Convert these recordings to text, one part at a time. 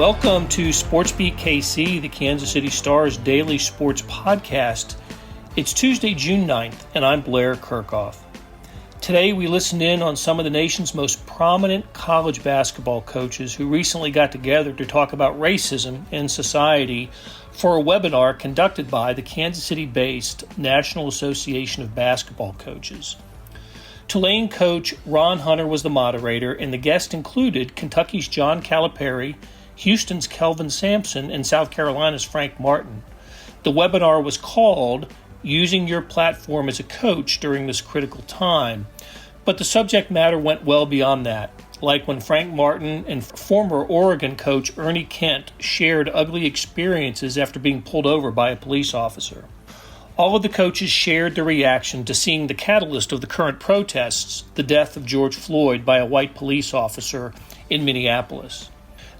Welcome to SportsBeat KC, the Kansas City Star's daily sports podcast. It's Tuesday, June 9th, and I'm Blair Kirchhoff. Today we listen in on some of the nation's most prominent college basketball coaches who recently got together to talk about racism in society for a webinar conducted by the Kansas City-based National Association of Basketball Coaches. Tulane coach Ron Hunter was the moderator, and the guests included Kentucky's John Calipari, Houston's Kelvin Sampson, and South Carolina's Frank Martin. The webinar was called Using Your Platform as a Coach During This Critical Time, but the subject matter went well beyond that, like when Frank Martin and former Oregon coach Ernie Kent shared ugly experiences after being pulled over by a police officer. All of the coaches shared their reaction to seeing the catalyst of the current protests, the death of George Floyd by a white police officer in Minneapolis.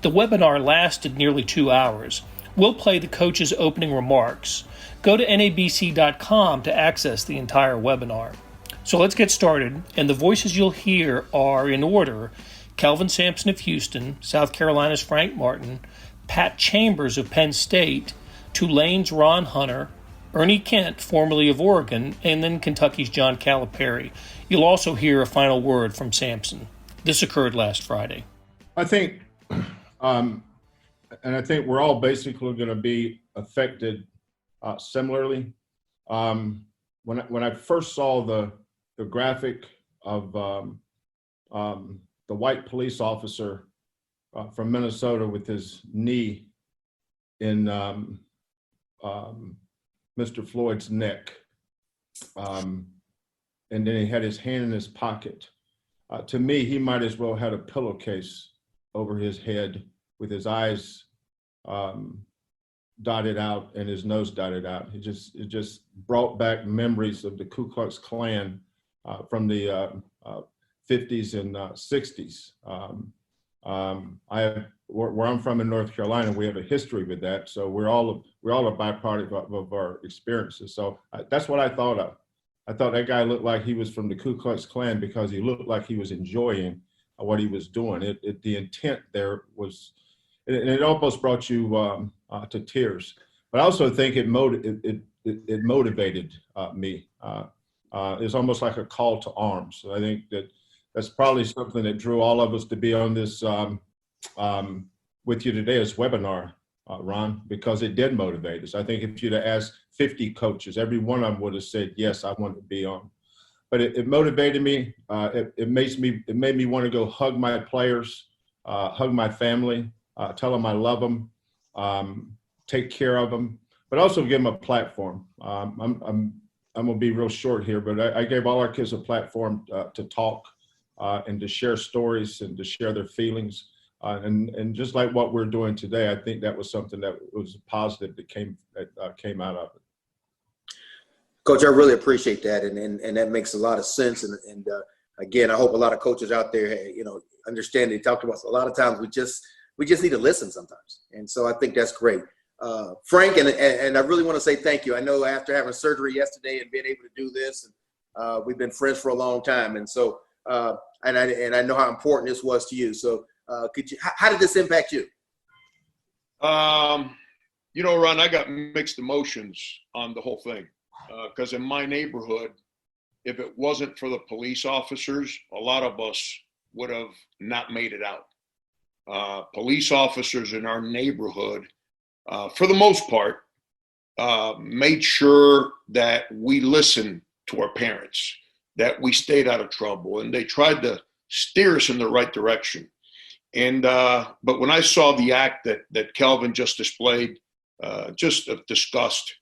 The webinar lasted nearly 2 hours. We'll play the coaches' opening remarks. Go to nabc.com to access the entire webinar. So let's get started, and the voices you'll hear are, in order, Kelvin Sampson of Houston, South Carolina's Frank Martin, Pat Chambers of Penn State, Tulane's Ron Hunter, Ernie Kent, formerly of Oregon, and then Kentucky's John Calipari. You'll also hear a final word from Sampson. This occurred last Friday. I think we're all basically going to be affected similarly. When I first saw the graphic of the white police officer from Minnesota with his knee in Mr. Floyd's neck, and then he had his hand in his pocket, to me, he might as well had a pillowcase over his head with his eyes dotted out and his nose dotted out. It just brought back memories of the Ku Klux Klan from the 50s and 60s. Where I'm from in North Carolina, we have a history with that. So we're all a byproduct of our experiences. So that's what I thought of. I thought that guy looked like he was from the Ku Klux Klan because he looked like he was enjoying what he was doing. The intent there was, it almost brought you to tears. But I also think it motivated me. It's almost like a call to arms. So I think that's probably something that drew all of us to be on this with you today, as webinar, Ron, because it did motivate us. I think if you'd have asked 50 coaches, every one of them would have said, yes, I want to be on. But it motivated me. It made me want to go hug my players, hug my family, tell them I love them, take care of them, but also give them a platform. I'm gonna be real short here, but I gave all our kids a platform to talk and to share stories and to share their feelings. And just like what we're doing today, I think that was something that was positive that came out of it. Coach, I really appreciate that, and that makes a lot of sense. And again, I hope a lot of coaches out there, understand. They talked about a lot of times we just need to listen sometimes, and so I think that's great. Frank, and I really want to say thank you. I know after having surgery yesterday and being able to do this, and we've been friends for a long time, and so and I know how important this was to you. So how did this impact you? Ron, I got mixed emotions on the whole thing. Because in my neighborhood, if it wasn't for the police officers, a lot of us would have not made it out. Police officers in our neighborhood, for the most part, made sure that we listened to our parents, that we stayed out of trouble, and they tried to steer us in the right direction. And but when I saw the act that Kelvin just displayed, just of disgust.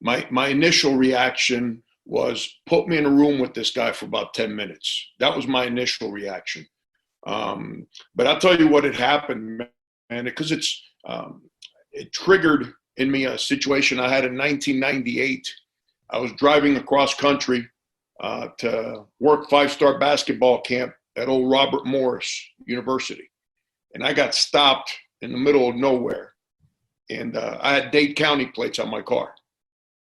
My initial reaction was put me in a room with this guy for about 10 minutes. That was my initial reaction. But I'll tell you what had happened, man, because it triggered in me a situation I had in 1998. I was driving across country to work 5-star basketball camp at old Robert Morris University. And I got stopped in the middle of nowhere. And I had Dade County plates on my car.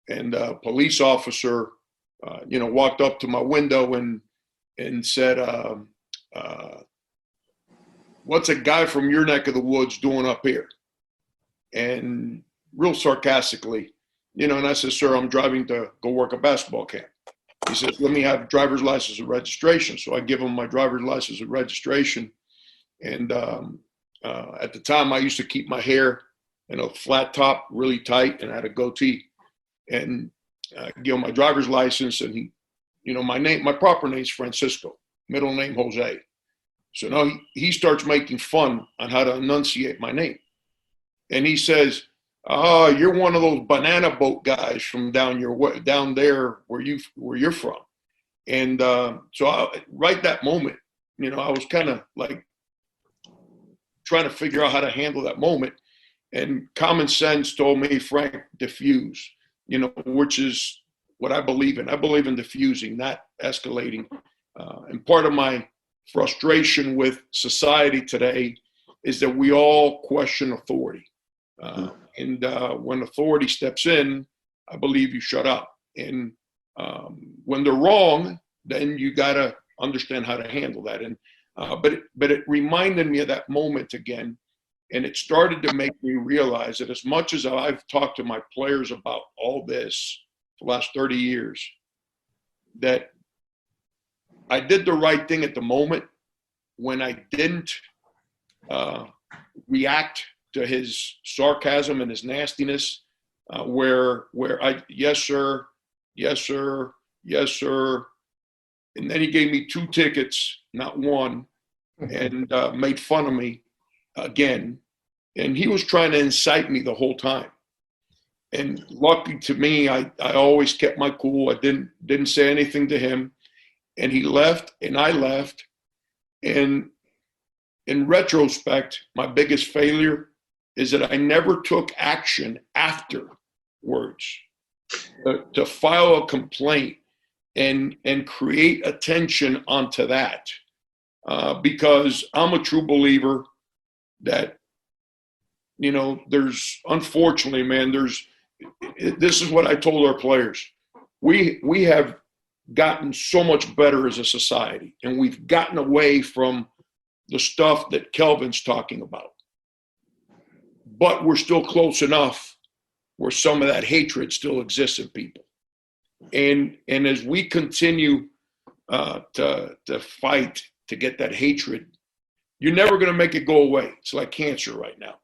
And a police officer, walked up to my window and said, what's a guy from your neck of the woods doing up here? And real sarcastically, and I said, sir, I'm driving to go work a basketball camp. He says, let me have driver's license and registration. So I give him my driver's license and registration. And at the time, I used to keep my hair in a flat top, really tight, and I had a goatee. And I give him my driver's license, and he, my proper name's Francisco, middle name Jose. So now he starts making fun on how to enunciate my name. And he says, oh, you're one of those banana boat guys from down there where you're from. And so right that moment, I was kind of like trying to figure out how to handle that moment. And common sense told me, Frank, diffuse, which is what I believe in. I believe in diffusing, not escalating. And part of my frustration with society today is that we all question authority. And when authority steps in, I believe you shut up. And when they're wrong, then you got to understand how to handle that. And but it reminded me of that moment again. And it started to make me realize that as much as I've talked to my players about all this for the last 30 years, that I did the right thing at the moment when I didn't react to his sarcasm and his nastiness, where I, yes, sir, yes, sir, yes, sir. And then he gave me 2 tickets, not 1, and made fun of me again. And he was trying to incite me the whole time. And lucky to me, I always kept my cool. I didn't say anything to him. And he left, and I left. And in retrospect, my biggest failure is that I never took action afterwards to file a complaint and create attention onto that. Because I'm a true believer that, there's, unfortunately, man, this is what I told our players. We have gotten so much better as a society, and we've gotten away from the stuff that Kelvin's talking about. But we're still close enough where some of that hatred still exists in people. And as we continue to fight to get that hatred, you're never going to make it go away. It's like cancer right now.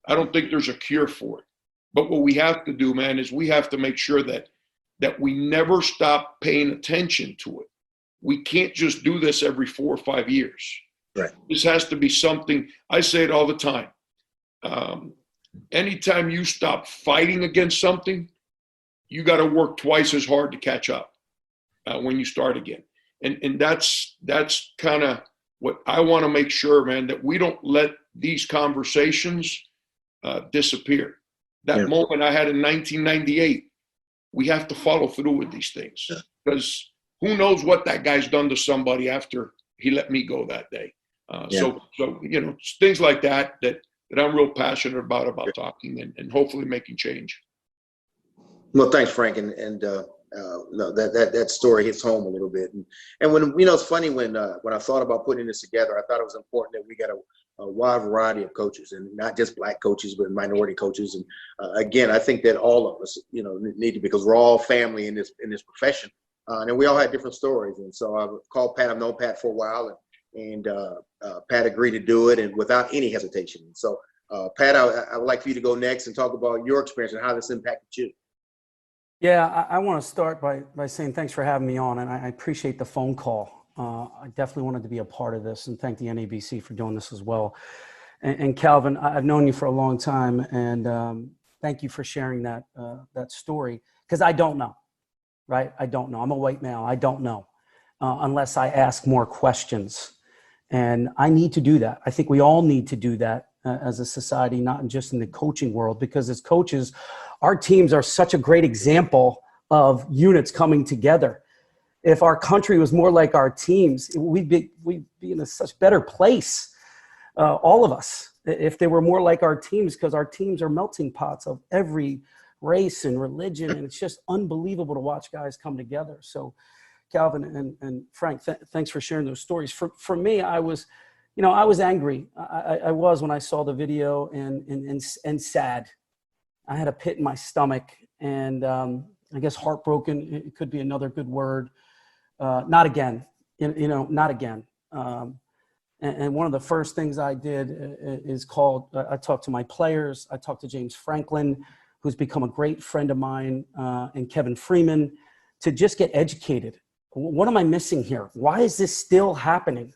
I don't think there's a cure for it. But what we have to do, man, is we have to make sure that we never stop paying attention to it. We can't just do this every 4 or 5 years. Right. This has to be something, I say it all the time. Anytime you stop fighting against something, you got to work twice as hard to catch up when you start again. And that's kind of what I want to make sure, man, that we don't let these conversations disappear. That moment I had in 1998, we have to follow through with these things, because who knows what that guy's done to somebody after he let me go that day. So things like that I'm real passionate about talking and hopefully making change. Well, thanks, Frank, and no, that story hits home a little bit. And when it's funny when I thought about putting this together, I thought it was important that we got a wide variety of coaches, and not just Black coaches, but minority coaches. And again, I think that all of us, need to, because we're all family in this profession, and we all had different stories. And so I called Pat. I've known Pat for a while, and Pat agreed to do it, and without any hesitation. And so, Pat, I would like for you to go next and talk about your experience and how this impacted you. Yeah, I want to start by saying thanks for having me on, and I appreciate the phone call. I definitely wanted to be a part of this, and thank the NABC for doing this as well. And Kelvin, I've known you for a long time, and thank you for sharing that story, because I don't know, right? I don't know. I'm a white male. I don't know unless I ask more questions, and I need to do that. I think we all need to do that as a society, not just in the coaching world, because as coaches, our teams are such a great example of units coming together. If our country was more like our teams, we'd be in a such better place, all of us, if they were more like our teams, because our teams are melting pots of every race and religion, and it's just unbelievable to watch guys come together. So, Kelvin and Frank, thanks for sharing those stories. For me, I was, I was angry. I was when I saw the video and sad. I had a pit in my stomach and I guess heartbroken. It could be another good word. Not again, not again. And one of the first things I did is I talked to my players. I talked to James Franklin, who's become a great friend of mine, and Kevin Freeman, to just get educated. What am I missing here? Why is this still happening?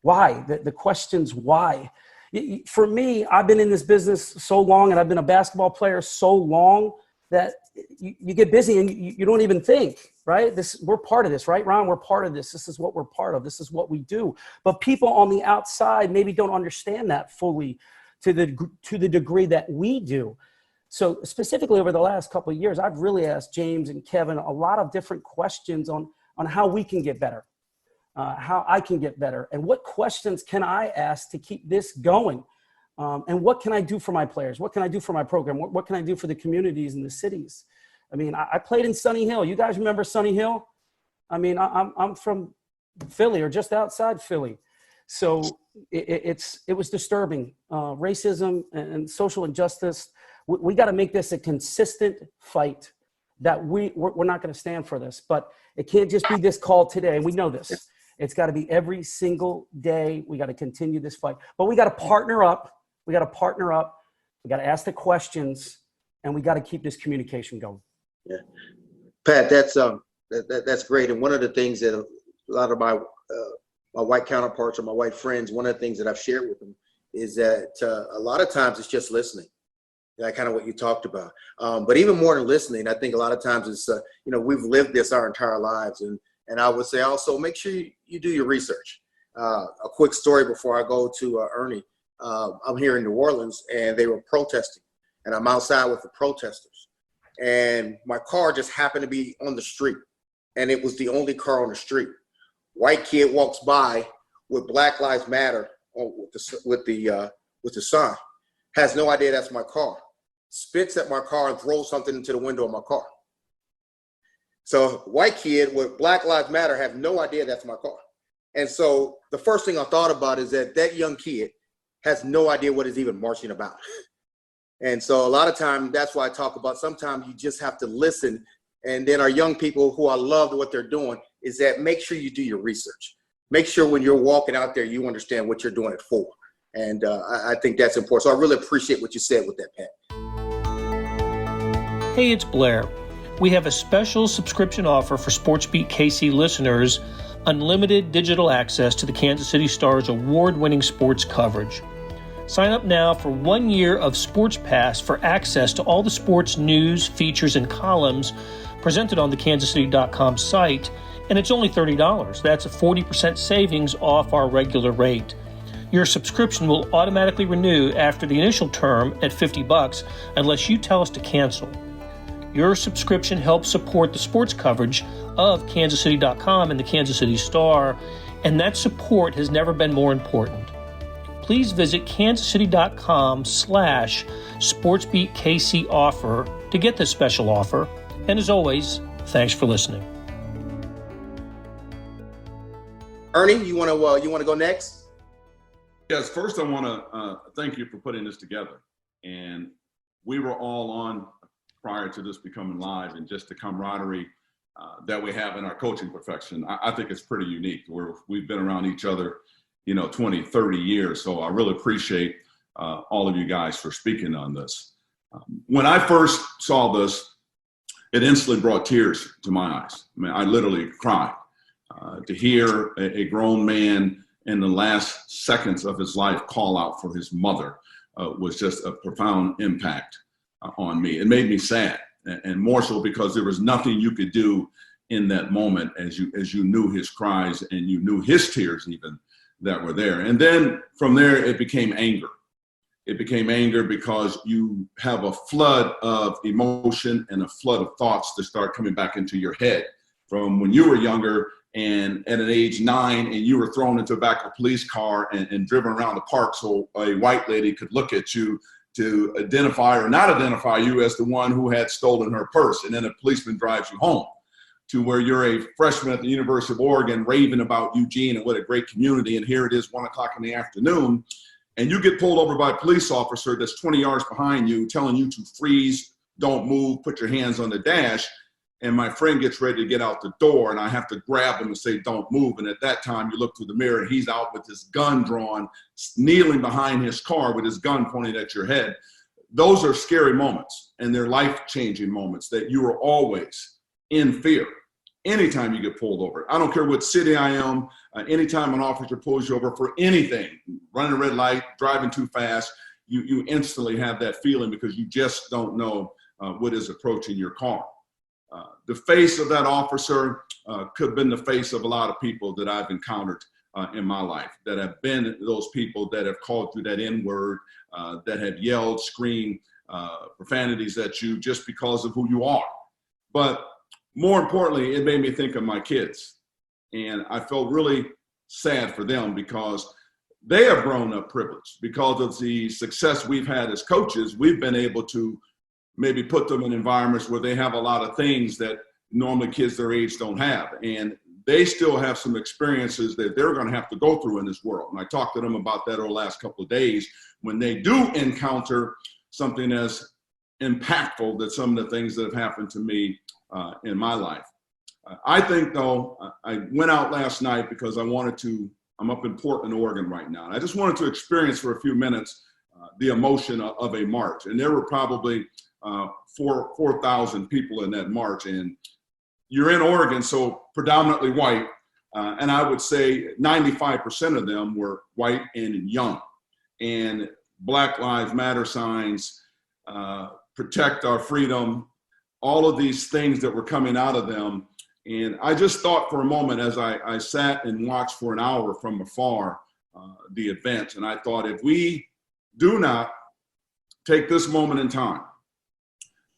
Why? The question's why. For me, I've been in this business so long, and I've been a basketball player so long that you get busy and you don't even think, right? We're part of this, right, Ron? We're part of this. This is what we're part of. This is what we do. But people on the outside maybe don't understand that fully to the degree that we do. So specifically over the last couple of years, I've really asked James and Kevin a lot of different questions on how we can get better, how I can get better, and what questions can I ask to keep this going? And what can I do for my players? What can I do for my program? What can I do for the communities and the cities? I mean, I played in Sunny Hill. You guys remember Sunny Hill? I mean, I'm from Philly or just outside Philly. So it was disturbing. Racism and social injustice. We got to make this a consistent fight that we're not going to stand for this, but it can't just be this call today. And we know this. It's got to be every single day. We got to continue this fight, but we got to partner up. We got to ask the questions, and we got to keep this communication going. Yeah, Pat, that's great. And one of the things that a lot of my white counterparts or my white friends, one of the things that I've shared with them is that a lot of times it's just listening. Kind of what you talked about. But even more than listening, I think a lot of times it's, we've lived this our entire lives. And I would say also make sure you do your research. A quick story before I go to Ernie. I'm here in New Orleans and they were protesting and I'm outside with the protesters and my car just happened to be on the street and it was the only car on the street. White kid walks by with Black Lives Matter with the sign, has no idea that's my car, spits at my car and throws something into the window of my car. So white kid with Black Lives Matter have no idea that's my car. And so the first thing I thought about is that young kid has no idea what is even marching about. And so a lot of time, that's why I talk about sometimes you just have to listen. And then our young people who I love what they're doing is that make sure you do your research. Make sure when you're walking out there, you understand what you're doing it for. And I think that's important. So I really appreciate what you said with that, Pat. Hey, it's Blair. We have a special subscription offer for SportsBeat KC listeners, unlimited digital access to the Kansas City Star's award-winning sports coverage. Sign up now for 1 year of Sports Pass for access to all the sports news, features, and columns presented on the kansascity.com site, and it's only $30. That's a 40% savings off our regular rate. Your subscription will automatically renew after the initial term at $50 unless you tell us to cancel. Your subscription helps support the sports coverage of kansascity.com and the Kansas City Star, and that support has never been more important. Please visit kansascity.com/SportsBeatKC offer to get this special offer. And as always, thanks for listening. Ernie, you want to go next? Yes, first I want to thank you for putting this together. And we were all on prior to this becoming live, and just the camaraderie that we have in our coaching profession, I think it's pretty unique. We've been around each other, 20, 30 years. So I really appreciate all of you guys for speaking on this. When I first saw this, it instantly brought tears to my eyes. I mean, I literally cried. To hear a grown man in the last seconds of his life call out for his mother was just a profound impact on me. It made me sad, and more so because there was nothing you could do in that moment as you knew his cries and you knew his tears even that were there. And then from there, it became anger. It became anger because you have a flood of emotion and a flood of thoughts that start coming back into your head from when you were younger and at an age 9 and you were thrown into the back of a police car and driven around the park so a white lady could look at you to identify or not identify you as the one who had stolen her purse, and then a policeman drives you home. to where you're a freshman at the University of Oregon raving about Eugene and what a great community, and here it is 1 o'clock in the afternoon, and you get pulled over by a police officer that's 20 yards behind you telling you to freeze, don't move, put your hands on the dash, and my friend gets ready to get out the door, and I have to grab him and say, don't move. And at that time, you look through the mirror, and he's out with his gun drawn, kneeling behind his car with his gun pointed at your head. Those are scary moments, and they're life-changing moments that you are always in fear anytime you get pulled over. I don't care what city I am, anytime an officer pulls you over for anything, running a red light, driving too fast, you instantly have that feeling because you just don't know what is approaching your car. The face of that officer could have been the face of a lot of people that I've encountered in my life, that have been those people that have called you that N-word, that have yelled, screamed profanities at you just because of who you are. But more importantly, it made me think of my kids. And I felt really sad for them because they have grown up privileged. Because of the success we've had as coaches, we've been able to maybe put them in environments where they have a lot of things that normally kids their age don't have. And they still have some experiences that they're going to have to go through in this world. And I talked to them about that over the last couple of days when they do encounter something as impactful that some of the things that have happened to me in my life. I think, though, I went out last night because I'm up in Portland, Oregon right now. And I just wanted to experience for a few minutes the emotion of a march. And there were probably 4,000 people in that march. And you're in Oregon, so predominantly white. And I would say 95% of them were white and young. And Black Lives Matter signs, protect our freedom, all of these things that were coming out of them. And I just thought for a moment as I sat and watched for an hour from afar the event, and I thought if we do not take this moment in time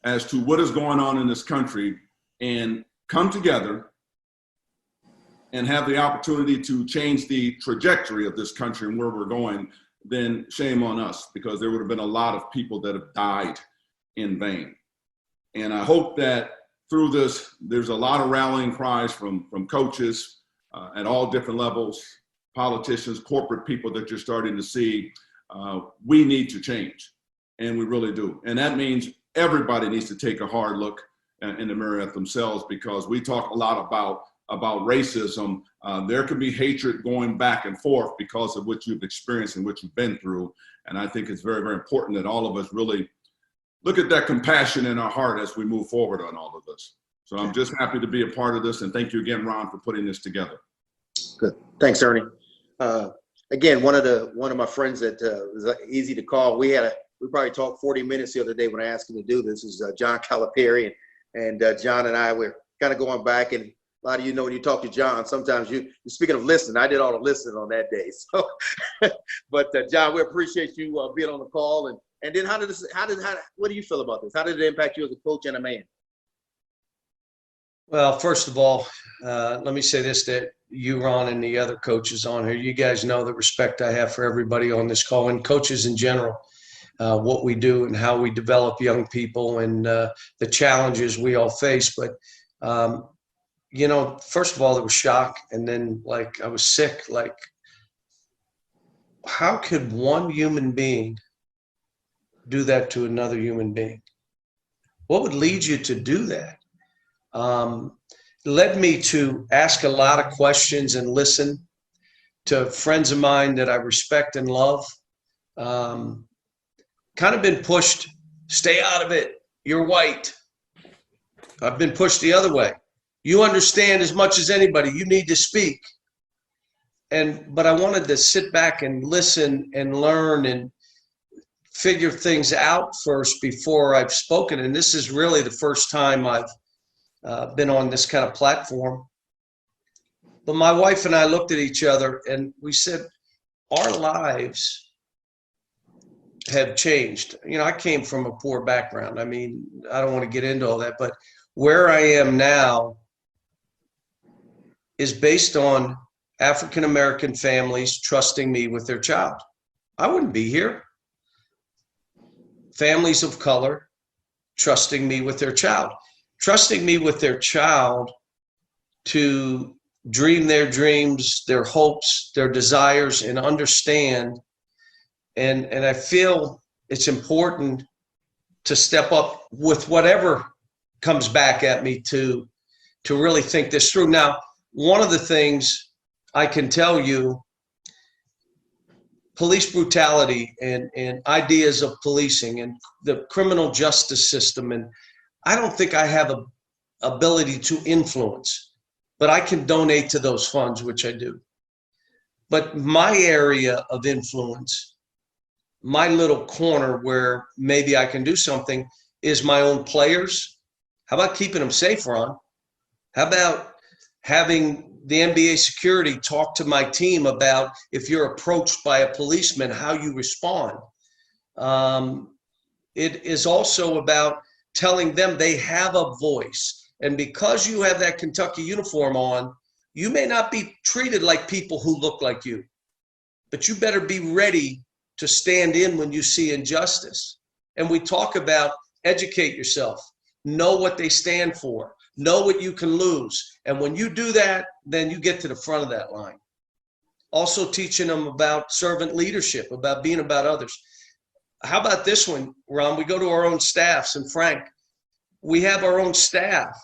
as to what is going on in this country and come together and have the opportunity to change the trajectory of this country and where we're going, then shame on us, because there would have been a lot of people that have died in vain. And I hope that through this, there's a lot of rallying cries from coaches at all different levels, politicians, corporate people that you're starting to see. We need to change, and we really do. And that means everybody needs to take a hard look in the mirror at themselves, because we talk a lot about racism. There can be hatred going back and forth because of what you've experienced and what you've been through. And I think it's very, very important that all of us really look at that compassion in our heart as we move forward on all of this. So I'm just happy to be a part of this. And thank you again, Ron, for putting this together. Good. Thanks, Ernie. Again, one of my friends that was easy to call. We probably talked 40 minutes the other day when I asked him to do this. Is John Calipari, and John and I were kind of going back. And a lot of you know when you talk to John, sometimes you're speaking of listening. I did all the listening on that day. So, but John, we appreciate you being on the call. And then what do you feel about this? How did it impact you as a coach and a man? Well, first of all, let me say this, that you, Ron, and the other coaches on here, you guys know the respect I have for everybody on this call, and coaches in general, what we do and how we develop young people and the challenges we all face. But, first of all, there was shock, and then, I was sick. How could one human being do that to another human being? What would lead you to do that? Led me to ask a lot of questions and listen to friends of mine that I respect and love. Kind of been pushed, stay out of it, you're white. I've been pushed the other way. You understand as much as anybody, you need to speak. But I wanted to sit back and listen and learn and figure things out first before I've spoken. And this is really the first time I've been on this kind of platform. But my wife and I looked at each other and we said, our lives have changed. I came from a poor background. I mean, I don't want to get into all that, but where I am now is based on African-American families trusting me with their child. I wouldn't be here. Families of color trusting me with their child. Trusting me with their child to dream their dreams, their hopes, their desires, and understand. And I feel it's important to step up with whatever comes back at me to really think this through. Now, one of the things I can tell you, police brutality and ideas of policing and the criminal justice system, and I don't think I have a ability to influence, but I can donate to those funds, which I do. But my area of influence, my little corner where maybe I can do something, is my own players. How about keeping them safe, Ron? How about having the NBA security talk to my team about if you're approached by a policeman, how you respond? It is also about telling them they have a voice. And because you have that Kentucky uniform on, you may not be treated like people who look like you, but you better be ready to stand in when you see injustice. And we talk about educate yourself, know what they stand for, know what you can lose. And when you do that, then you get to the front of that line. Also teaching them about servant leadership, about being about others. How about this one, Ron? We go to our own staffs, and Frank, we have our own staff.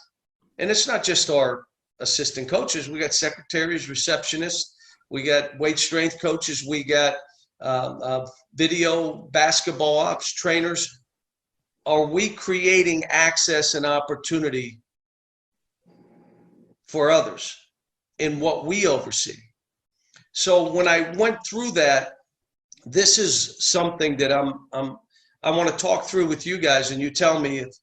And it's not just our assistant coaches. We got secretaries, receptionists, we got weight strength coaches, we got video basketball ops trainers. Are we creating access and opportunity for others in what we oversee? So when I went through that, this is something that I want to talk through with you guys, and you tell me if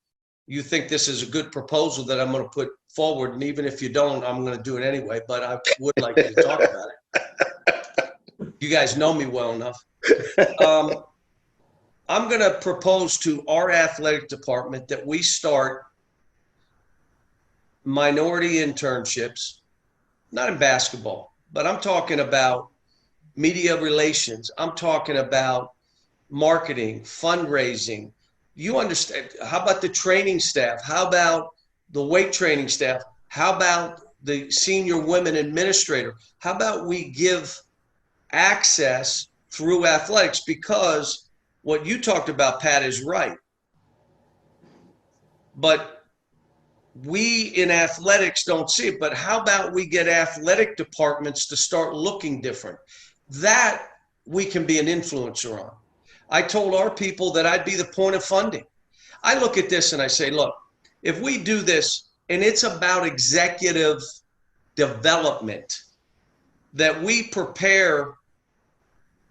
you think this is a good proposal that I'm going to put forward. And even if you don't, I'm going to do it anyway, but I would like you to talk about it. You guys know me well enough. I'm going to propose to our athletic department that we start minority internships, not in basketball, but I'm talking about media relations. I'm talking about marketing, fundraising. You understand? How about the training staff? How about the weight training staff? How about the senior women administrator? How about we give access through athletics? Because what you talked about, Pat, is right. But we in athletics don't see it. But how about we get athletic departments to start looking different? That we can be an influencer on. I told our people that I'd be the point of funding. I look at this and I say, look, if we do this, and it's about executive development, that we prepare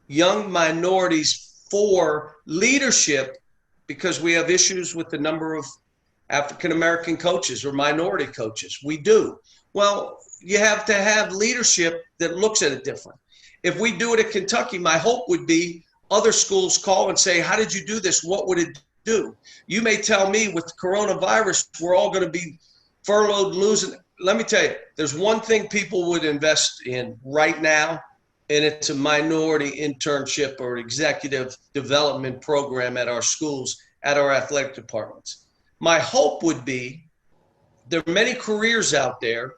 young minorities for leadership, because we have issues with the number of African-American coaches or minority coaches. We do. Well, you have to have leadership that looks at it different. If we do it at Kentucky, my hope would be other schools call and say, how did you do this? What would it do? You may tell me with coronavirus, we're all going to be furloughed, losing. Let me tell you, there's one thing people would invest in right now, and it's a minority internship or executive development program at our schools, at our athletic departments. My hope would be there are many careers out there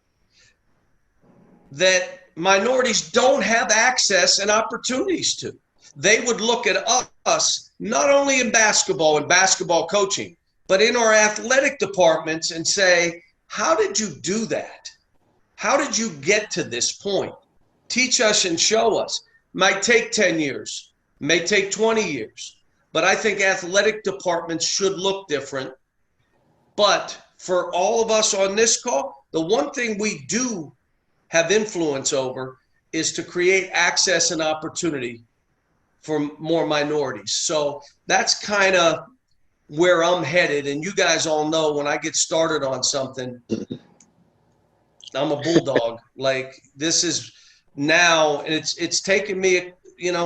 that minorities don't have access and opportunities to. They would look at us, not only in basketball and basketball coaching, but in our athletic departments and say, how did you do that? How did you get to this point? Teach us and show us. Might take 10 years, may take 20 years, but I think athletic departments should look different. But for all of us on this call, the one thing we do have influence over is to create access and opportunity for more minorities. So that's kind of where I'm headed. And you guys all know when I get started on something, I'm a bulldog. Like this is now, and it's taken me,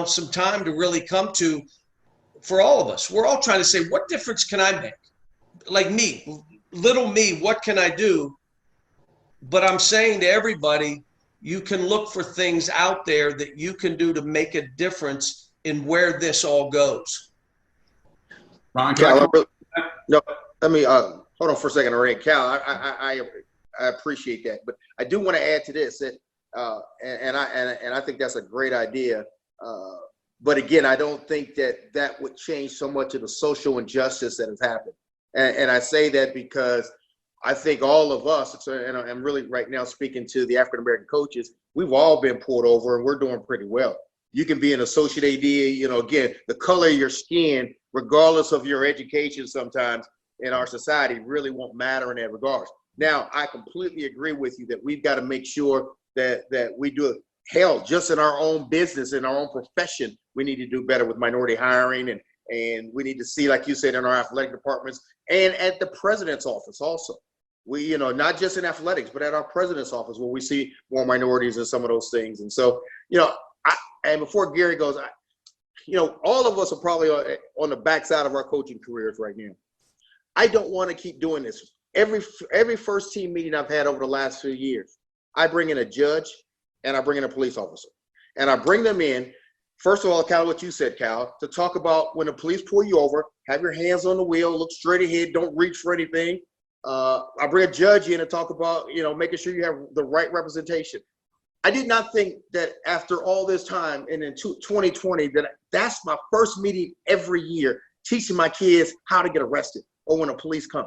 some time to really come to, for all of us, we're all trying to say, what difference can I make? Like me, little me, what can I do? But I'm saying to everybody, you can look for things out there that you can do to make a difference in where this all goes. Ron, Cal, let me hold on for a second, Ernie. Cal, I I appreciate that. But I do want to add to this that, and I think that's a great idea. But again, I don't think that would change so much of the social injustice that has happened. And I say that because I think all of us, and I'm really right now speaking to the African-American coaches, we've all been pulled over and we're doing pretty well. You can be an associate AD, again, the color of your skin, regardless of your education sometimes in our society really won't matter in that regard. Now, I completely agree with you that we've got to make sure that we do it. Hell, just in our own business, in our own profession, we need to do better with minority hiring, and we need to see, like you said, in our athletic departments and at the president's office also. We, not just in athletics, but at our president's office where we see more minorities and some of those things. And so, and before Gary goes, all of us are probably on the backside of our coaching careers right now. I don't want to keep doing this. Every first team meeting I've had over the last few years, I bring in a judge and I bring in a police officer. And I bring them in, first of all, Cal, what you said, Cal, to talk about when the police pull you over, have your hands on the wheel, look straight ahead, don't reach for anything. I bring a judge in to talk about, making sure you have the right representation. I did not think that after all this time and in 2020 that's my first meeting every year, teaching my kids how to get arrested or when the police come.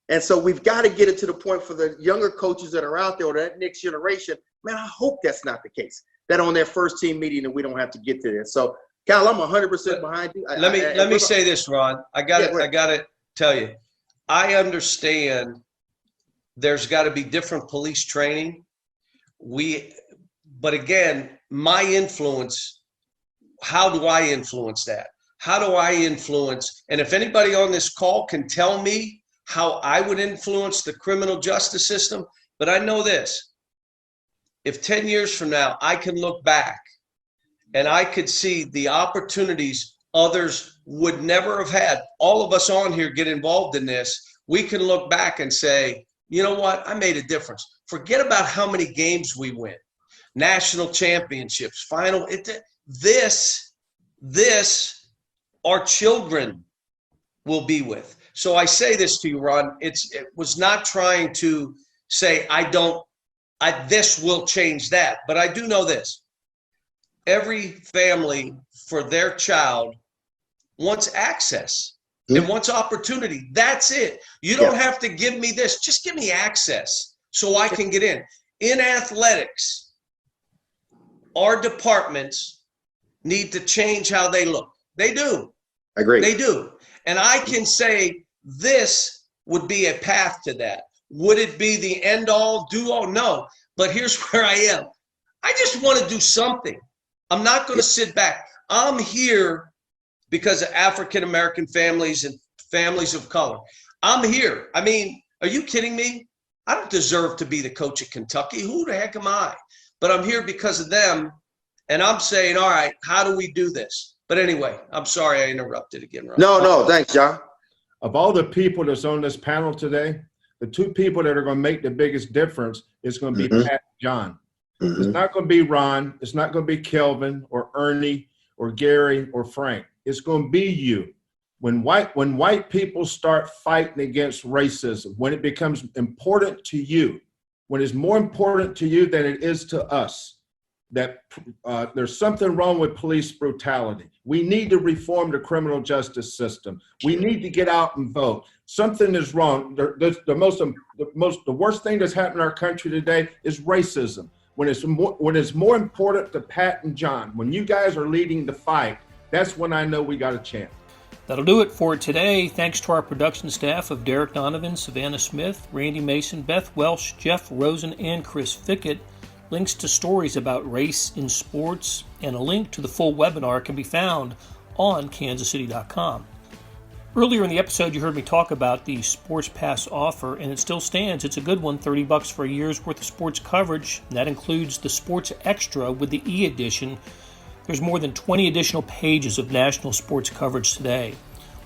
And so we've got to get it to the point for the younger coaches that are out there or that next generation. Man, I hope that's not the case, that on their first team meeting that we don't have to get to this. So, Cal, I'm 100% behind you. Let me say this, Ron. I got to tell you, I understand there's got to be different police training. But again, my influence, how do I influence that? How do I influence? And if anybody on this call can tell me how I would influence the criminal justice system, but I know this, if 10 years from now, I can look back and I could see the opportunities others would never have had, all of us on here get involved in this, we can look back and say, you know what, I made a difference. Forget about how many games we win, national championships, final, this our children will be with. So I say this to you, Ron, it was not trying to say, this will change that, but I do know this. Every family for their child wants access and wants opportunity. That's it. You don't have to give me this. Just give me access so I can get in. In athletics, our departments need to change how they look. They do. I agree. They do. And I can say this would be a path to that. Would it be the end all, do all? No. But here's where I am. I just want to do something. I'm not going to sit back. I'm here because of African-American families and families of color. I'm here. I mean, are you kidding me? I don't deserve to be the coach of Kentucky. Who the heck am I? But I'm here because of them. And I'm saying, all right, how do we do this? But anyway, I'm sorry I interrupted again, Ron. No, thanks, John. Of all the people that's on this panel today, the two people that are going to make the biggest difference is going to be Pat and John. It's not going to be Ron. It's not going to be Kelvin or Ernie or Gary or Frank. It's going to be you. When white people start fighting against racism, when it becomes important to you, when it's more important to you than it is to us, that there's something wrong with police brutality. We need to reform the criminal justice system. We need to get out and vote. Something is wrong. The worst thing that's happened in our country today is racism. When it's more important to Pat and John, when you guys are leading the fight, that's when I know we got a chance. That'll do it for today. Thanks to our production staff of Derek Donovan, Savannah Smith, Randy Mason, Beth Welsh, Jeff Rosen, and Chris Fickett. Links to stories about race in sports and a link to the full webinar can be found on kansascity.com. Earlier in the episode, you heard me talk about the Sports Pass offer, and it still stands. It's a good one, $30 for a year's worth of sports coverage, and that includes the Sports Extra with the e-edition. There's more than 20 additional pages of national sports coverage today.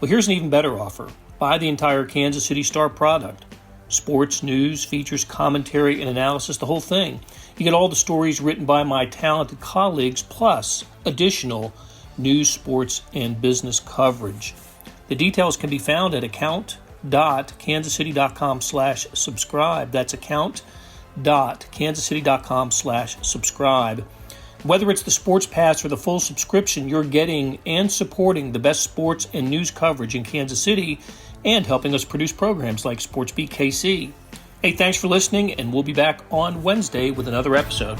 Well, here's an even better offer. Buy the entire Kansas City Star product. Sports, news, features, commentary, and analysis, the whole thing. You get all the stories written by my talented colleagues, plus additional news, sports, and business coverage. The details can be found at account account.kansascity.com/subscribe. That's account.kansascity.com/subscribe. Whether it's the Sports Pass or the full subscription, you're getting and supporting the best sports and news coverage in Kansas City and helping us produce programs like SportsBeat KC. Hey, thanks for listening, and we'll be back on Wednesday with another episode.